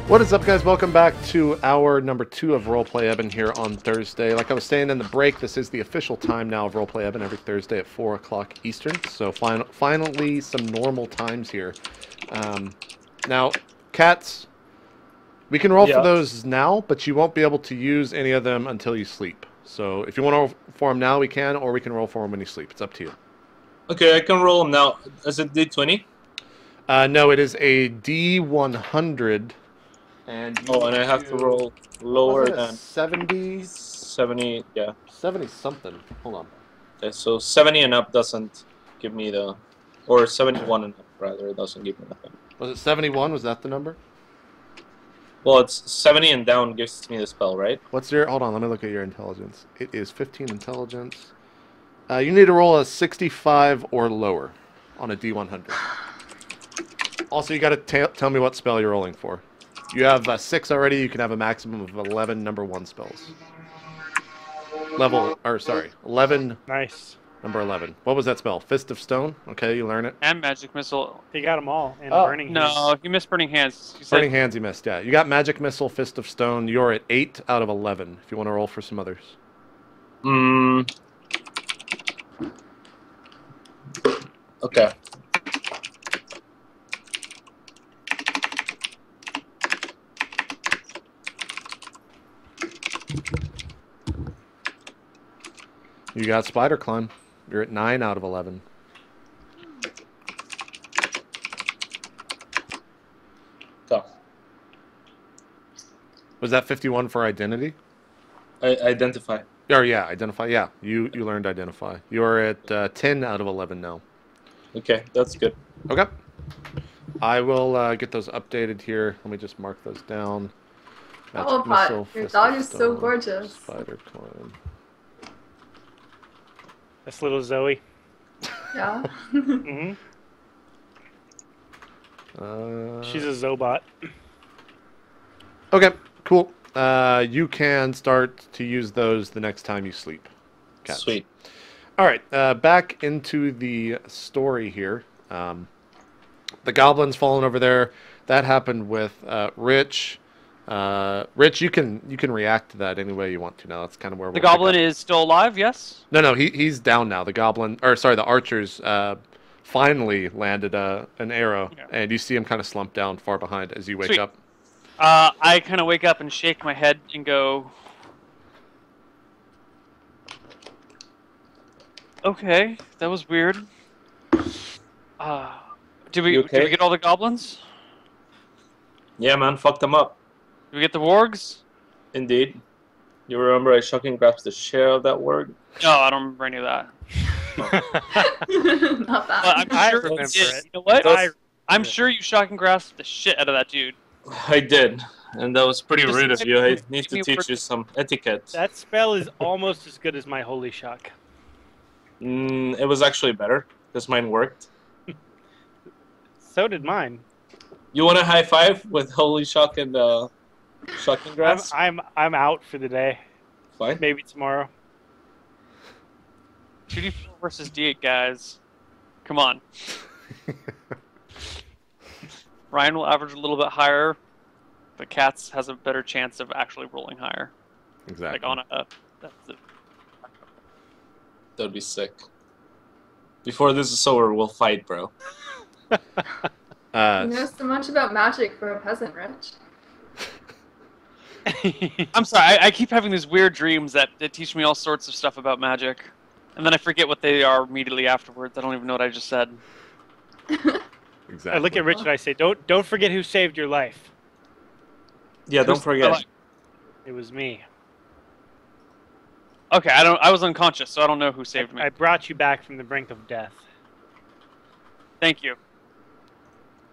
What is up, guys? Welcome back to hour number 2 of RollPlay Ehbon here on Thursday. Like I was saying in the break, this is the official time now of RollPlay Ehbon every Thursday at 4 o'clock Eastern. So finally some normal times here. Now, cats, we can roll for those now, but you won't be able to use any of them until you sleep. So if you want to roll for them now, we can, or we can roll for them when you sleep. It's up to you. Okay, I can roll them now. Is it D20? No, it is a D100. And and I have to roll lower than 70. 70, yeah. 70 something. Hold on. Okay, so 70 and up doesn't give me the, or 71 and up rather, it doesn't give me nothing. Was it 71? Was that the number? Well, it's 70 and down gives me the spell, right? What's your? Hold on, let me look at your intelligence. It is 15 intelligence. You need to roll a 65 or lower on a D100. Also, you got to tell me what spell you're rolling for. You have 6 already. You can have a maximum of 11 number 1 spells. 11. Nice. Number 11. What was that spell? Fist of Stone? Okay, you learn it. And Magic Missile. He got them all. And Burning Hands. No, you missed Burning Hands. Burning Hands you missed, yeah. You got Magic Missile, Fist of Stone. You're at 8 out of 11, if you want to roll for some others. Okay. You got Spider Climb. You're at 9 out of 11. So. Was that 51 for Identity? Identify. Or yeah, Identify. Yeah, you learned Identify. You're at 10 out of 11 now. Okay, that's good. Okay. I will get those updated here. Let me just mark those down. Oh, Pot, your dog is so gorgeous. Spider Climb. That's little Zoe. Yeah. She's a Zobot. Okay, cool. You can start to use those the next time you sleep. Cats. Sweet. All right, back into the story here. The goblins falling over there. That happened with Rich. Rich, you can react to that any way you want to now. That's kind of where the goblin is still alive. Yes. No, he's down now. The goblin, or sorry, the archers finally landed an arrow, and you see him kind of slump down far behind as you wake up. I kind of wake up and shake my head and go, "Okay, that was weird." Did we get all the goblins? Yeah, man, fuck them up. Did we get the wargs? Indeed. You remember I shocking grasped the shit out of that warg? No, I don't remember any of that. Not that. I remember it. You know what? I'm sure you shocking grasped the shit out of that dude. I did, and that was pretty rude of you. I need to me teach you some etiquette. That spell is almost as good as my Holy Shock. It was actually better, because mine worked. So did mine. You want a high five with Holy Shock and Shocking Grasp? I'm out for the day. Fine. Maybe tomorrow. 2d4 versus d8, guys. Come on. Ryan will average a little bit higher, but Cats has a better chance of actually rolling higher. Exactly. Like on a... That's it. That'd be sick. Before this is over, we'll fight, bro. You know so much about magic for a peasant, Rich. I'm sorry, I keep having these weird dreams that teach me all sorts of stuff about magic. And then I forget what they are immediately afterwards. I don't even know what I just said. Exactly. I look at Rich and I say, don't forget who saved your life. Yeah, don't forget. It was me. Okay, I was unconscious, so I don't know who saved me. I brought you back from the brink of death. Thank you.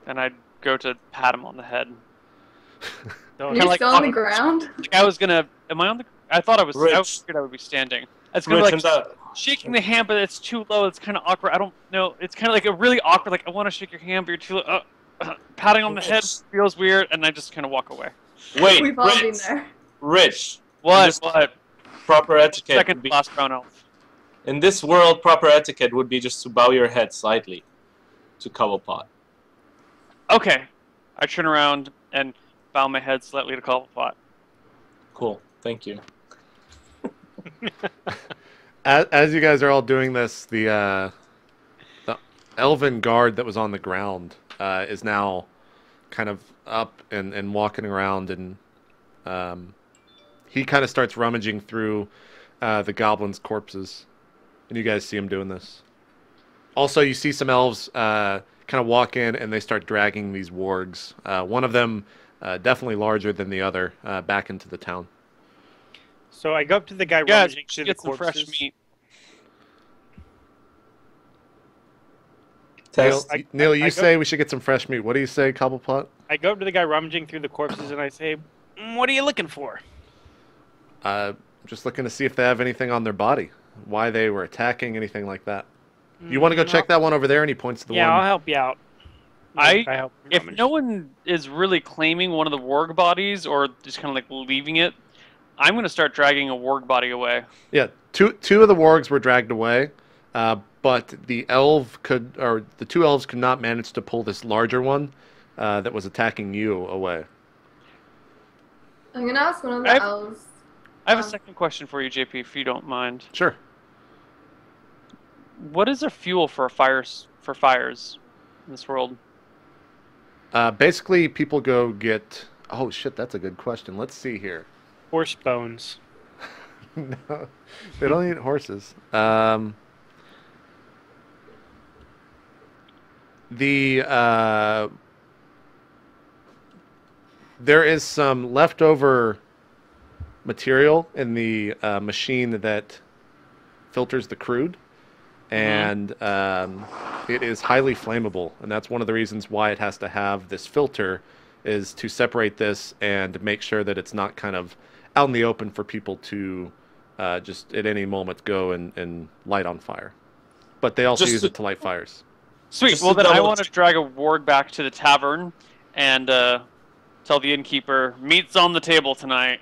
And I'd go to pat him on the head. Are you still on the ground? Like I was gonna. Am I on the? I thought I was. Rich. I was scared I would be standing. It's gonna be Rich, like shaking the hand, but it's too low. It's kind of awkward. I don't know. It's kind of like a really awkward. Like I want to shake your hand, but you're too low. Patting on the head feels weird, and I just kind of walk away. Wait, We've all been Rich. there. Rich. What? What? Proper etiquette. Second Would be, last brown elf. in this world, proper etiquette would be just to bow your head slightly to Cobblepot. Okay. I turn around and bow my head slightly to Cobblepot. Cool. Thank you. As you guys are all doing this, the elven guard that was on the ground is now kind of up and walking around, and he kind of starts rummaging through the goblins' corpses, and you guys see him doing this. Also, you see some elves kind of walk in, and they start dragging these wargs. One of them, definitely larger than the other, back into the town. So I go up to the guy Yeah, rummaging through the get some corpses. fresh meat. Test. Neil, you I say we should get some fresh meat. What do you say, Cobblepot? I go up to the guy rummaging through the corpses and I say, "What are you looking for?" Just looking to see if they have anything on their body, why they were attacking, anything like that. You want to go check that one over there? And he points to the Yeah, one. I'll help you out. If no one is really claiming one of the warg bodies or just kind of like leaving it, I'm going to start dragging a warg body away. Yeah, two of the wargs were dragged away, but the two elves could not manage to pull this larger one that was attacking you away. I'm gonna ask one of the elves. I have a second question for you, JP, if you don't mind. Sure. What is a fuel for fires in this world? Basically, people go get... Oh, shit, that's a good question. Let's see here. Horse bones. No, they don't eat horses. There is some leftover material in the machine that filters the crude, and it is highly flammable, and that's one of the reasons why it has to have this filter, is to separate this and make sure that it's not kind of out in the open for people to just at any moment go and light on fire. But they also use it to light fires. Sweet. Well, then I want to drag a warg back to the tavern and tell the innkeeper, meat's on the table tonight.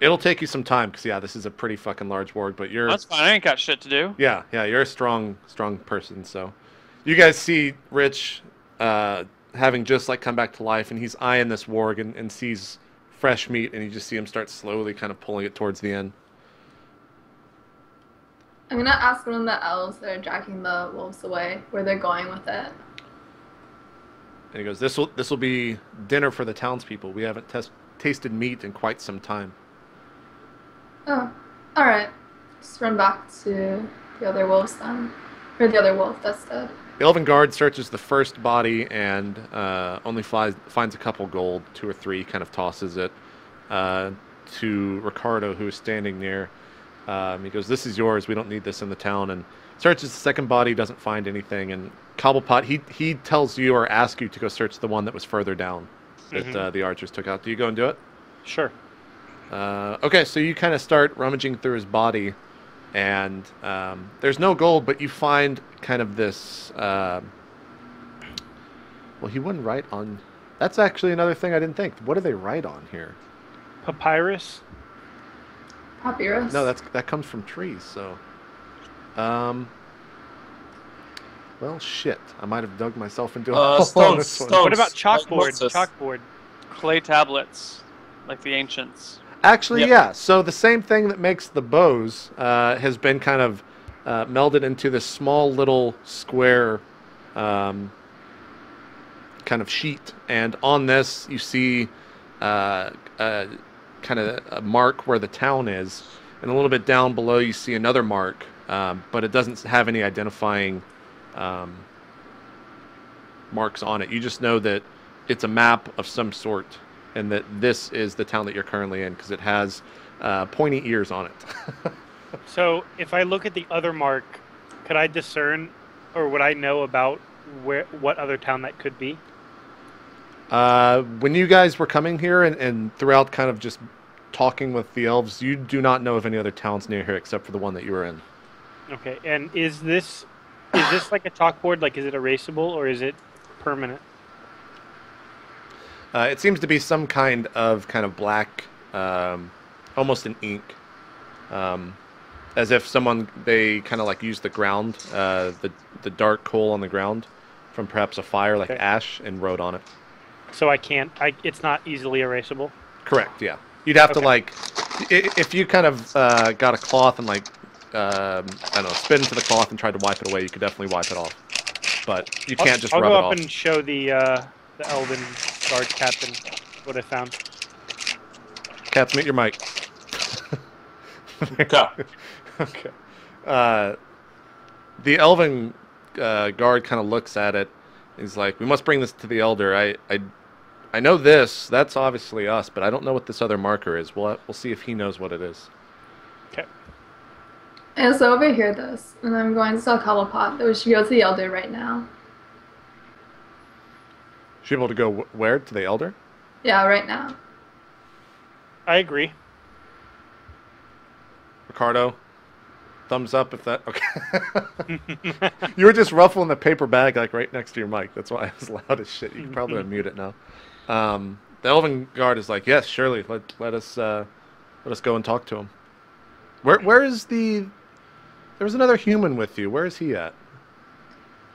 It'll take you some time, because, yeah, this is a pretty fucking large warg, but you're... That's fine. I ain't got shit to do. Yeah, you're a strong person, so... You guys see Rich having just, like, come back to life, and he's eyeing this warg and sees fresh meat, and you just see him start slowly kind of pulling it towards the end. I'm gonna ask one of the elves that are dragging the wolves away where they're going with it. And he goes, this will be dinner for the townspeople. We haven't tasted meat in quite some time. Oh, alright. Just run back to the other wolves then. Or the other wolf that's dead. The elven guard searches the first body and only finds a couple gold, 2 or 3, kind of tosses it to Ricardo, who is standing near. He goes, this is yours, we don't need this in the town, and searches the second body, doesn't find anything, and Cobblepot, he tells you or asks you to go search the one that was further down that the archers took out. Do you go and do it? Sure. Okay, so you kind of start rummaging through his body, and there's no gold, but you find kind of this... well, he wouldn't write on... That's actually another thing I didn't think. What do they write on here? Papyrus? Papyrus? No, that comes from trees, so... well, shit. I might have dug myself into a hole on this one. stones. What about chalkboard? Like Chalkboard. Clay tablets, like the ancients. Actually, Yep. yeah. So the same thing that makes the bows has been kind of melded into this small little square kind of sheet. And on this, you see kind of a mark where the town is. And a little bit down below, you see another mark. But it doesn't have any identifying marks on it. You just know that it's a map of some sort, and that this is the town that you're currently in, because it has pointy ears on it. So if I look at the other mark, could I discern, or would I know about what other town that could be? When you guys were coming here and throughout kind of just talking with the elves, you do not know of any other towns near here except for the one that you were in. Okay, and is this like a chalkboard? Like, is it erasable or is it permanent? It seems to be some kind of black, almost an ink, as if they kind of like used the ground, the dark coal on the ground from perhaps a fire, like Okay. ash, and wrote on it. So I can't. It's not easily erasable. Correct. Yeah. You'd have to Okay. like, if you kind of got a cloth and like, I don't know, spit into the cloth and tried to wipe it away, you could definitely wipe it off. But you can't just I'll rub go it up off. and show the Elven guard captain what I found. Cats, mute your mic. Okay. Okay. The elven guard kind of looks at it. He's like, "We must bring this to the elder. I know this. That's obviously us, but I don't know what this other marker is. We'll see if he knows what it is." Okay. And so overhear this, and I'm going to tell Cobblepot that we should go to the elder right now. Should be able to go where? To the elder? Yeah, right now. I agree. Ricardo, thumbs up if that. Okay. You were just ruffling the paper bag like right next to your mic. That's why I was loud as shit. You can probably unmute it now. The elven guard is like, yes, surely. Let us go and talk to him. Where is the? There was another human with you. Where is he at?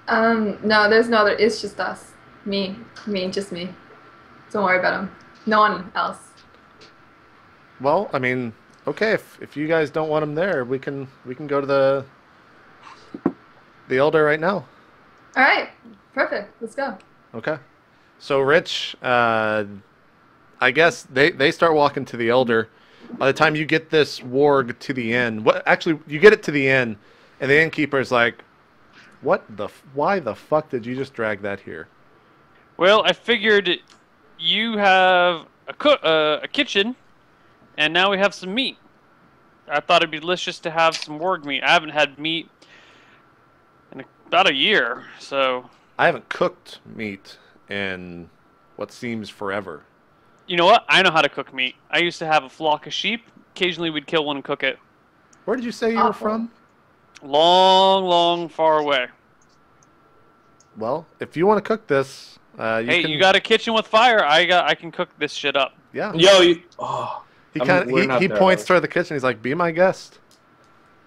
No, there's no other. It's just us. Just me. Don't worry about him. No one else. Well, I mean, okay. If you guys don't want him there, we can go to the elder right now. All right, perfect. Let's go. Okay. So, Rich, I guess they start walking to the elder. By the time you get this warg to the inn, actually, you get it to the inn, and the innkeeper's like, why the fuck did you just drag that here? Well, I figured you have a kitchen, and now we have some meat. I thought it'd be delicious to have some warg meat. I haven't had meat in about a year, so... I haven't cooked meat in what seems forever. You know what? I know how to cook meat. I used to have a flock of sheep. Occasionally we'd kill one and cook it. Where did you say you were from? Long far away. Well, if you want to cook this, you got a kitchen with fire. I can cook this shit up. Yeah. Yo, He points toward the kitchen. He's like, "Be my guest."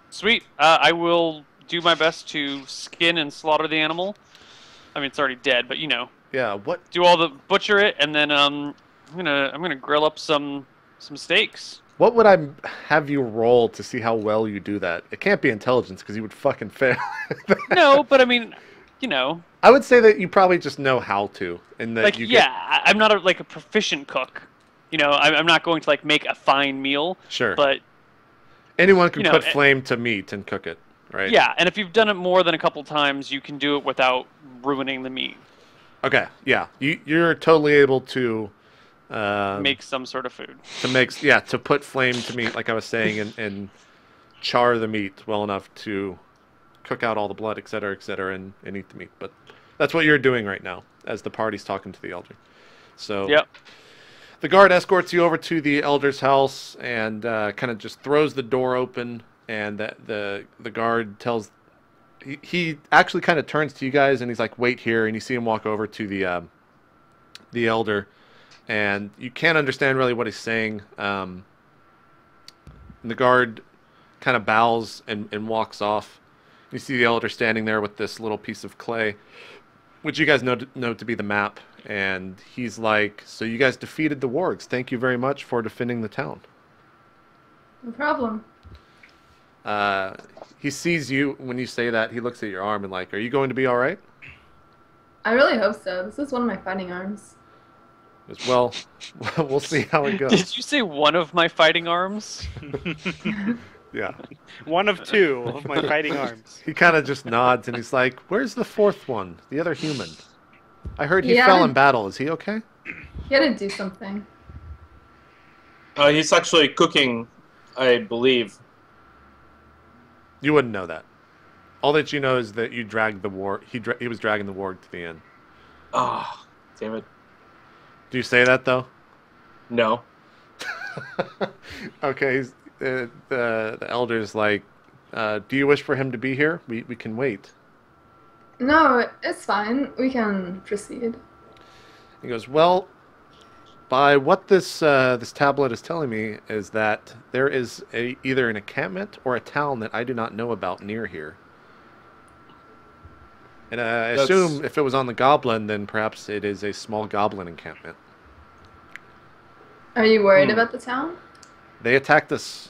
Sweet. I will do my best to skin and slaughter the animal. I mean, it's already dead, but you know. Yeah. What? Do all the butcher it, and then I'm gonna grill up some steaks. What would I have you roll to see how well you do that? It can't be intelligence because you would fucking fail. No, but I mean, you know. I would say that you probably just know how to, and that I'm not a proficient cook. You know, I'm not going to make a fine meal. Sure. But anyone can put flame to meat and cook it, right? Yeah, and if you've done it more than a couple times, you can do it without ruining the meat. Okay. Yeah. You're totally able to make some sort of food. To put flame to meat, like I was saying, and char the meat well enough to cook out all the blood, et cetera, and eat the meat. But that's what you're doing right now as the party's talking to the elder. So yep. The guard escorts you over to the elder's house and kind of just throws the door open, and the guard tells... He actually kind of turns to you guys and he's like, "Wait here," and you see him walk over to the elder, and you can't understand really what he's saying. And the guard kind of bows and walks off. You see the elder standing there with this little piece of clay, which you guys know to be the map, and he's like, "So you guys defeated the wargs. Thank you very much for defending the town." No problem. He sees you when you say that. He looks at your arm and like, "Are you going to be all right?" I really hope so. This is one of my fighting arms. Well, we'll see how it goes. Did you say one of my fighting arms? Yeah. One of two of my fighting arms. He kind of just nods and he's like, "Where's the fourth one? The other human? I heard he fell in battle. Is he okay?" He had to do something. He's actually cooking, I believe. You wouldn't know that. All that you know is that you dragged the warg. He was dragging the warg to the inn. Ah, damn it. Do you say that though? No. Okay. The elder's like, "Do you wish for him to be here? We can wait." No, it's fine. We can proceed. He goes, "Well, by what this tablet is telling me is that there is either an encampment or a town that I do not know about near here." And I assume if it was on the goblin, then perhaps it is a small goblin encampment. Are you worried about the town? They attacked us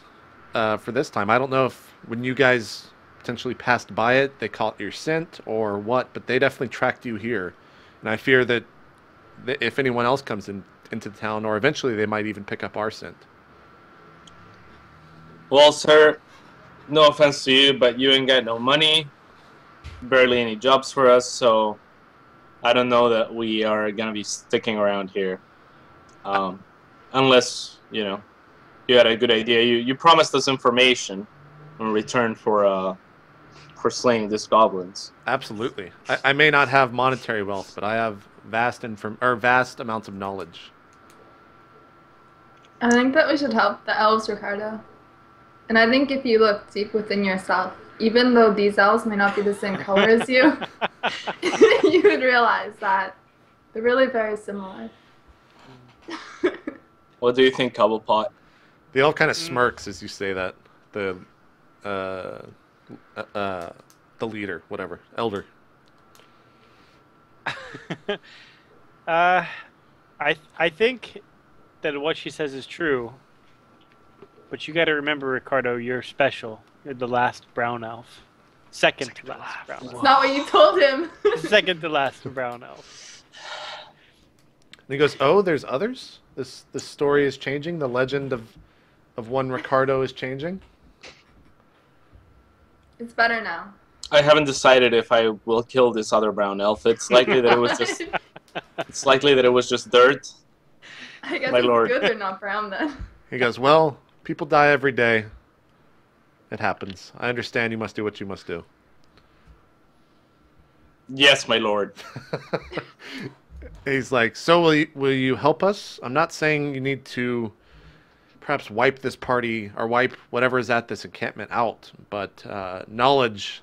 for this time. I don't know if when you guys potentially passed by it, they caught your scent or what, but they definitely tracked you here. And I fear that if anyone else comes into the town, or eventually they might even pick up our scent. Well, sir, no offense to you, but you ain't got no money, barely any jobs for us, so I don't know that we are gonna be sticking around here. Unless, you know, you had a good idea. You promised us information in return for slaying these goblins. Absolutely. I may not have monetary wealth, but I have vast amounts of knowledge. I think that we should help the elves, Ricardo. And I think if you look deep within yourself, even though these elves may not be the same color as you, you would realize that they're really very similar. What do you think, Cobblepot? The elf kind of smirks as you say that. The leader, whatever, elder. I think that what she says is true, but you got to remember, Ricardo, you're special. You're the last brown elf. Second to last brown elf. It's not what you told him. Second to last brown elf. And he goes, "Oh, there's others? This story is changing? The legend of one Ricardo is changing?" It's better now. I haven't decided if I will kill this other brown elf. It's likely that it was just it's likely that it was just dirt. I guess My it's lord. good they're not brown then. He goes, "Well, people die every day. It happens. I understand you must do what you must do." Yes, my lord. He's like, "So will you help us? I'm not saying you need to perhaps wipe this party or wipe whatever is at this encampment out, but knowledge,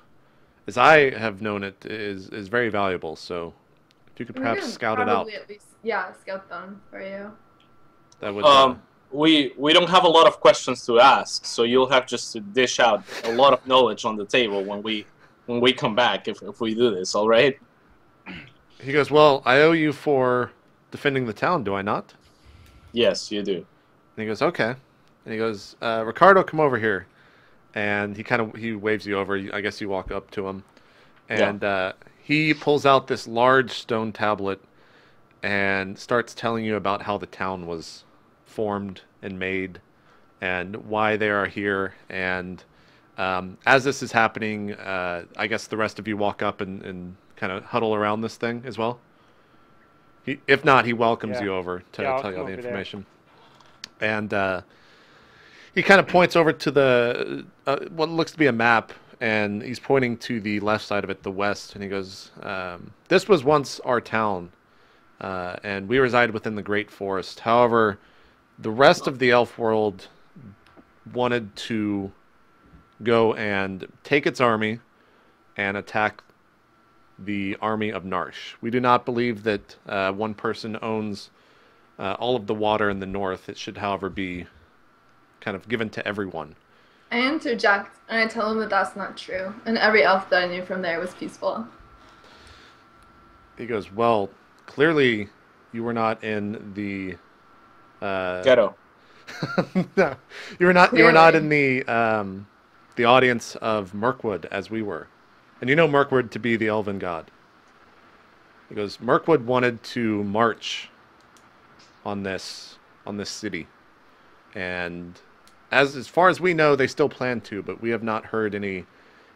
as I have known it, is very valuable. So if you could perhaps scout it out, at least, yeah, scout them for you. that would. We don't have a lot of questions to ask, so you'll have just to dish out a lot of knowledge on the table when we come back if we do this. All right? He goes, "Well, I owe you for defending the town, do I not?" Yes, you do. And he goes, "Okay." And he goes, "Ricardo, come over here." And he waves you over. I guess you walk up to him, and he pulls out this large stone tablet and starts telling you about how the town was formed and made, and why they are here. And as this is happening, I guess the rest of you walk up and kind of huddle around this thing as well. If not, he welcomes you over to tell you all the information. And he kind of points over to the what looks to be a map, and he's pointing to the left side of it, the west, and he goes, "This was once our town, and we reside within the Great Forest. However, the rest of the elf world wanted to go and take its army and attack the army of Narsh. We do not believe that one person owns all of the water in the north. It should, however, be kind of given to everyone." I interject and I tell him that that's not true, and every elf that I knew from there was peaceful. He goes, "Well, clearly you were not in the Ghetto. no, you were not. You were not in the audience of Mirkwood as we were, and you know Mirkwood to be the elven god." He goes, "Mirkwood wanted to march on this city, and as far as we know, they still plan to, but we have not heard any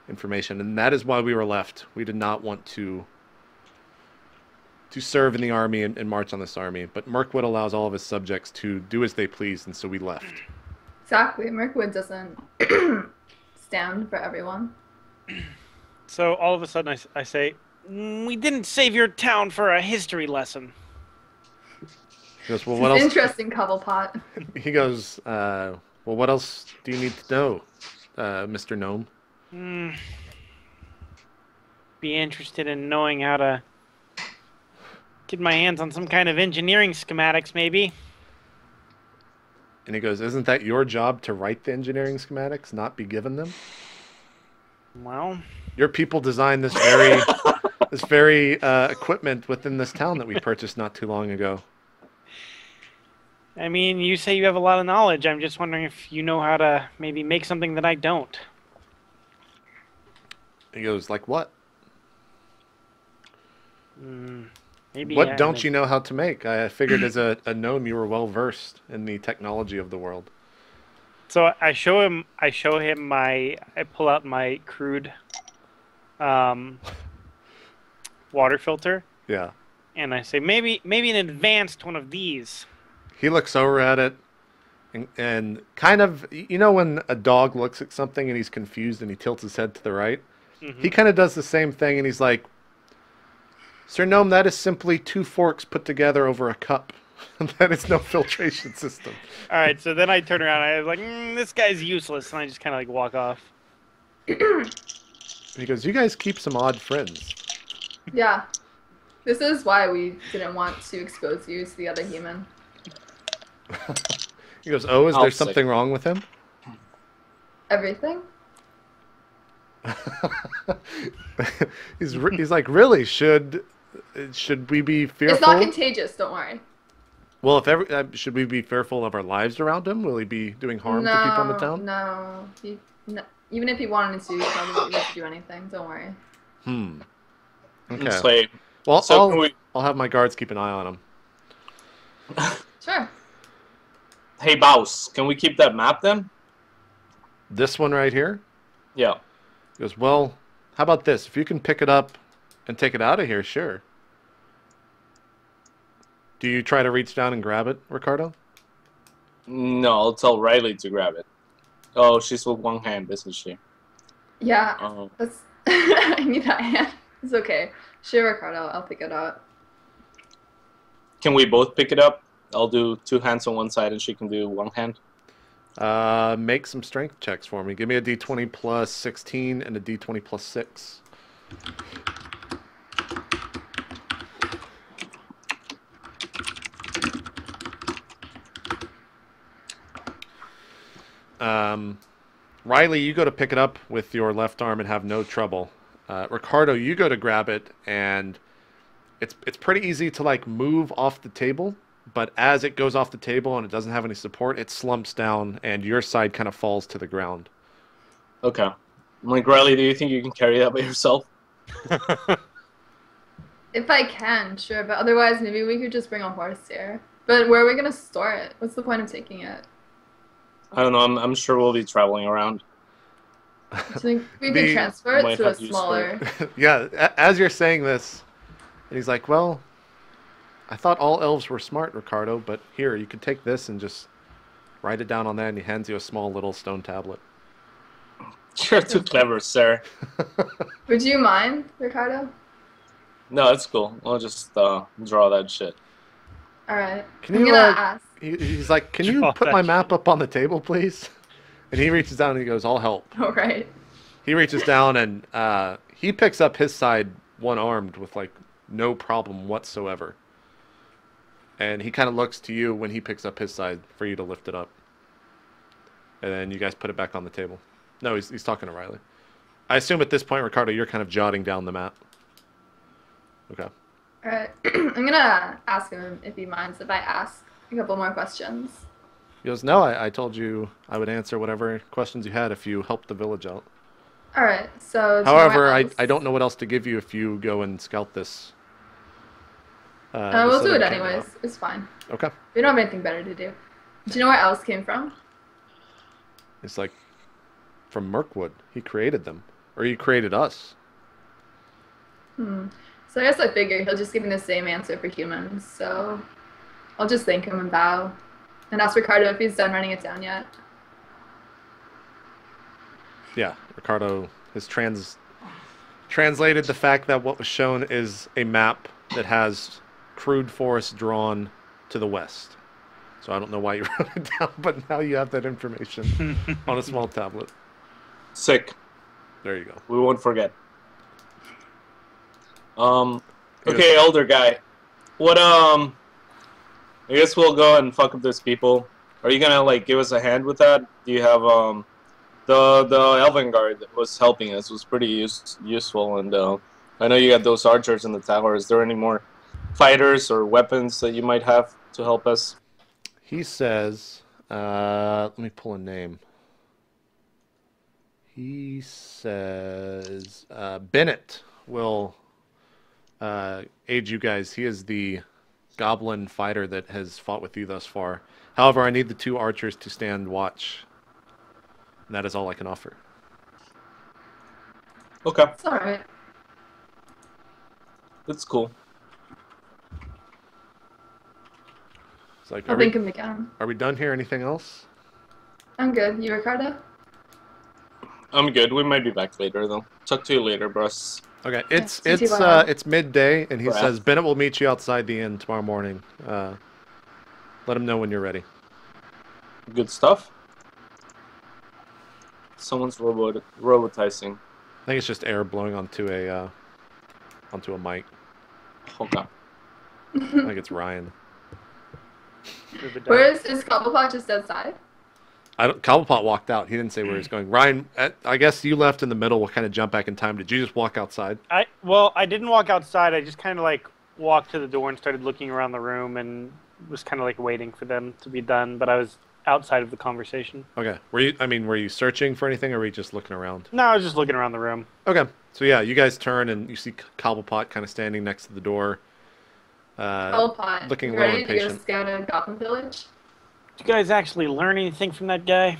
information, and that is why we were left. We did not want to serve in the army and march on this army, but Mirkwood allows all of his subjects to do as they please, and so we left." Exactly. Mirkwood doesn't stand for everyone. So all of a sudden I say, "We didn't save your town for a history lesson." He goes, "Well, what else?" Interesting Cobblepot. He goes, "Well, what else do you need to know, Mr. Gnome?" Be interested in knowing how to get my hands on some kind of engineering schematics, maybe. And he goes, "Isn't that your job to write the engineering schematics, not be given them? Well, Your people designed this very this very equipment within this town that we purchased not too long ago. I mean, you say you have a lot of knowledge. I'm just wondering if you know how to maybe make something that I don't. He goes, like what? Maybe. What don't you know how to make? I figured as a gnome you were well versed in the technology of the world. So I show him I pull out my crude water filter. Yeah. And I say, maybe an advanced one of these. He looks over at it and kind of, you know when a dog looks at something and he's confused and he tilts his head to the right? He kind of does the same thing and he's like, Sir Gnome, that is simply 2 forks put together over a cup. That is no filtration system. All right, so then I turn around and I was like, this guy's useless. And I just kind of like walk off. He goes, you guys keep some odd friends. Yeah. This is why we didn't want to expose you to the other human. He goes, oh, is there something wrong with him? Everything? He's like, really? Should we be fearful? It's not contagious, don't worry. Well, if should we be fearful of our lives around him? Will he be doing harm to people in the town? No. Even if he wanted to, he probably wouldn't do anything. Don't worry. Okay. Well, so I'll have my guards keep an eye on him. Sure. Hey, boss, can we keep that map then? This one right here? Yeah. He goes, well, how about this? If you can pick it up and take it out of here, sure. Do you try to reach down and grab it, Ricardo? No, I'll tell Riley to grab it. Oh, she's with one hand, isn't she? Yeah. That's I need that hand. It's okay. Sure, Ricardo, I'll pick it up. Can we both pick it up? I'll do 2 hands on one side and she can do 1 hand. Make some strength checks for me. Give me a d20 plus 16 and a d20 plus 6. Riley, you go to pick it up with your left arm and have no trouble. Ricardo, you go to grab it and it's pretty easy to like move off the table, but as it goes off the table and it doesn't have any support, it slumps down and your side kind of falls to the ground. Okay. I'm like, Riley, do you think you can carry that by yourself? If I can, sure, but otherwise maybe we could just bring a horse here. But where are we gonna store it? What's the point of taking it? I don't know. I'm sure we'll be traveling around. Do you think we could transfer it to a smaller... Yeah, as you're saying this, and he's like, well, I thought all elves were smart, Ricardo, but here, you could take this and just write it down on that, and he hands you a small little stone tablet. You're too clever, sir. Would you mind, Ricardo? No, it's cool. I'll just draw that shit. Alright. I'm gonna ask. He's like, can you put my map up on the table, please? And he reaches down and he goes, I'll help. Alright. He reaches down and he picks up his side one-armed with, like, no problem whatsoever. And he kind of looks to you when he picks up his side for you to lift it up. And then you guys put it back on the table. No, he's talking to Riley. I assume at this point, Ricardo, you're kind of jotting down the map. Okay. Alright. I'm gonna ask him if he minds if I ask a couple more questions. He goes, no, I told you I would answer whatever questions you had if you helped the village out. Alright, so... However, I don't know what else to give you if you go and scout this. We'll do it anyways. It's fine. Okay. We don't have anything better to do. Do you know where Alice came from? It's like, from Mirkwood. He created them. Or he created us. So I guess I figure he'll just give me the same answer for humans, so I'll just thank him and bow. And ask Ricardo if he's done writing it down yet. Yeah, Ricardo has translated the fact that what was shown is a map that has crude forest drawn to the west. So I don't know why you wrote it down, but now you have that information on a small tablet. Sick. There you go. We won't forget. Okay, elder guy. What, I guess we'll go and fuck up those people. Are you gonna, like, give us a hand with that? Do you have, the Elven Guard that was helping us was pretty useful, and I know you got those archers in the tower. Is there any more fighters or weapons that you might have to help us? He says, let me pull a name. He says Bennett will aid you guys. He is the goblin fighter that has fought with you thus far. However, I need the 2 archers to stand watch. And that is all I can offer. Okay, It's alright. that's cool. It's like, I'll think of again. are we done here? Anything else? I'm good. You, Ricardo? I'm good. We might be back later, though. Talk to you later, bros. Okay, TTY. it's midday, and he Crap. says Bennett will meet you outside the inn tomorrow morning. Let him know when you're ready. Good stuff. Someone's robotizing. I think it's just air blowing onto a mic. Okay. I think it's Ryan. Where is Cobblepot just outside? Cobblepot walked out. He didn't say where he's going. Ryan, I guess you left in the middle. We'll kind of jump back in time. Did you just walk outside? Well, I didn't walk outside. I just kind of like walked to the door and started looking around the room and was kind of like waiting for them to be done. But I was outside of the conversation. Okay. Were you searching for anything, or were you just looking around? No, I was just looking around the room. Okay. So yeah, you guys turn and you see Cobblepot kind of standing next to the door. Cobblepot, looking you a little ready to go impatient. scout a Gotham Village? Did you guys actually learn anything from that guy?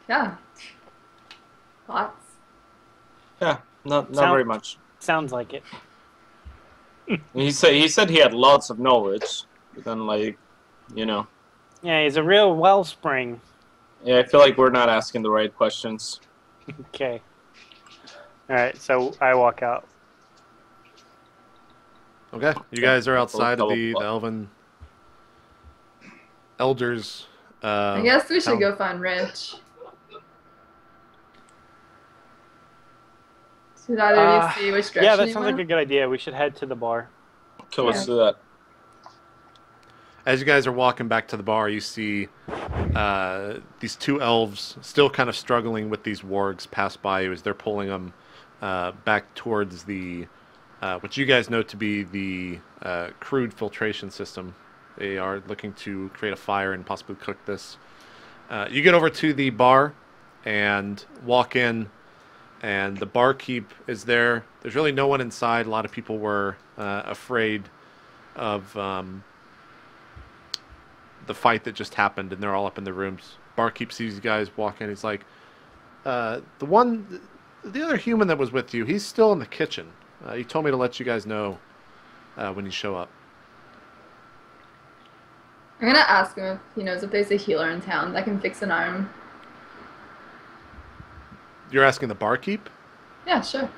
Yeah. Lots. Yeah, not Sound- very much. Sounds like it. He said he had lots of knowledge, but then like, you know, Yeah, he's a real wellspring. yeah, I feel like we're not asking the right questions. Okay. All right, so I walk out. Okay. You guys are outside of the Cobblepot. elven elders. I guess we should town. go find Rich. Should either of you see which direction Yeah, that you sounds went? like a good idea. We should head to the bar. Okay, let's Yeah. do that. As you guys are walking back to the bar, you see these 2 elves still kind of struggling with these wargs pass by you as they're pulling them back towards the what you guys know to be the crude filtration system. They are looking to create a fire and possibly cook this. You get over to the bar and walk in, and the barkeep is there. There's really no one inside. A lot of people were afraid of the fight that just happened, and they're all up in the rooms. Barkeep sees you guys walk in. He's like, the other human that was with you, he's still in the kitchen. He told me to let you guys know when you show up. I'm gonna ask him if he knows if there's a healer in town that can fix an arm. You're asking the barkeep? Yeah, sure.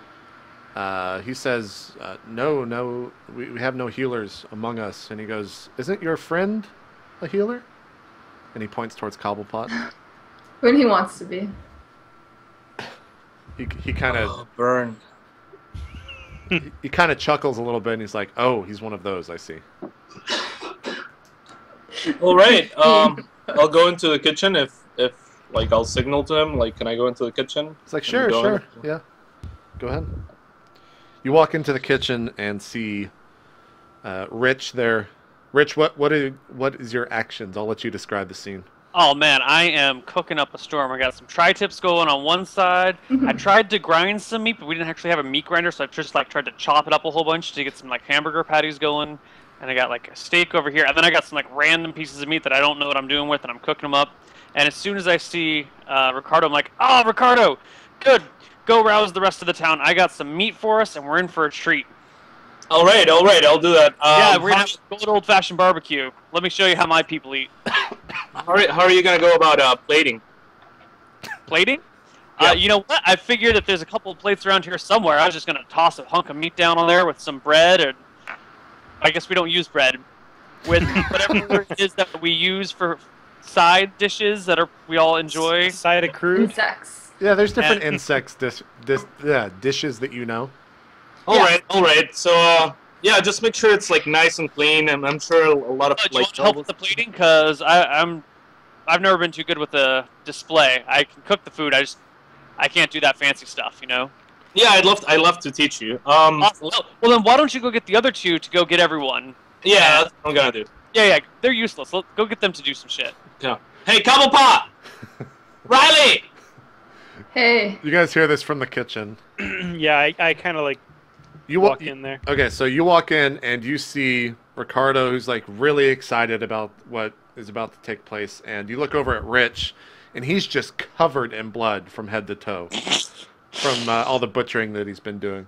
He says, no, we have no healers among us. And he goes, isn't your friend a healer? And he points towards Cobblepot. When he wants to be. He kind of Oh, burn. he kind of chuckles a little bit, and he's like, oh, he's one of those, I see. All right. I'll go into the kitchen if like I'll signal to him. Like, can I go into the kitchen? It's like, Can we sure, go in? yeah. Go ahead. You walk into the kitchen and see Rich there. Rich, what is your actions? I'll let you describe the scene. Oh man, I am cooking up a storm. I got some tri-tips going on one side. I tried to grind some meat, but we didn't actually have a meat grinder, so I just like tried to chop it up a whole bunch to get some like hamburger patties going. And I got like a steak over here, and then I got some like random pieces of meat that I don't know what I'm doing with, and I'm cooking them up. And as soon as I see Ricardo, I'm like, "Oh, Ricardo, good. Go rouse the rest of the town. I got some meat for us, and we're in for a treat." All right. I'll do that. Yeah, we're gonna have a good old-fashioned barbecue. Let me show you how my people eat. How are you gonna go about plating? Plating? Yeah. You know what? I figured if there's a couple of plates around here somewhere, I was just gonna toss a hunk of meat down on there with some bread, or I guess we don't use bread, with whatever it is that we use for side dishes that we all enjoy. Side of crude. Insects. Yeah, there's different insects dishes that you know. All right. So yeah, just make sure it's like nice and clean, and I'm sure a lot of Do you like want help with the plating? Because I've never been too good with the display. I can cook the food. I can't do that fancy stuff, you know. Yeah, I'd love to teach you. Awesome. Well, then why don't you go get the other two to go get everyone? Yeah, that's what I'm gonna do. Yeah, they're useless. Go get them to do some shit. Yeah. Hey, Cobblepot! Riley! Hey. You guys hear this from the kitchen. Yeah, I kind of like You walk in there. Okay, so you walk in and you see Ricardo, who's like really excited about what is about to take place, and you look over at Rich, and he's just covered in blood from head to toe from all the butchering that he's been doing.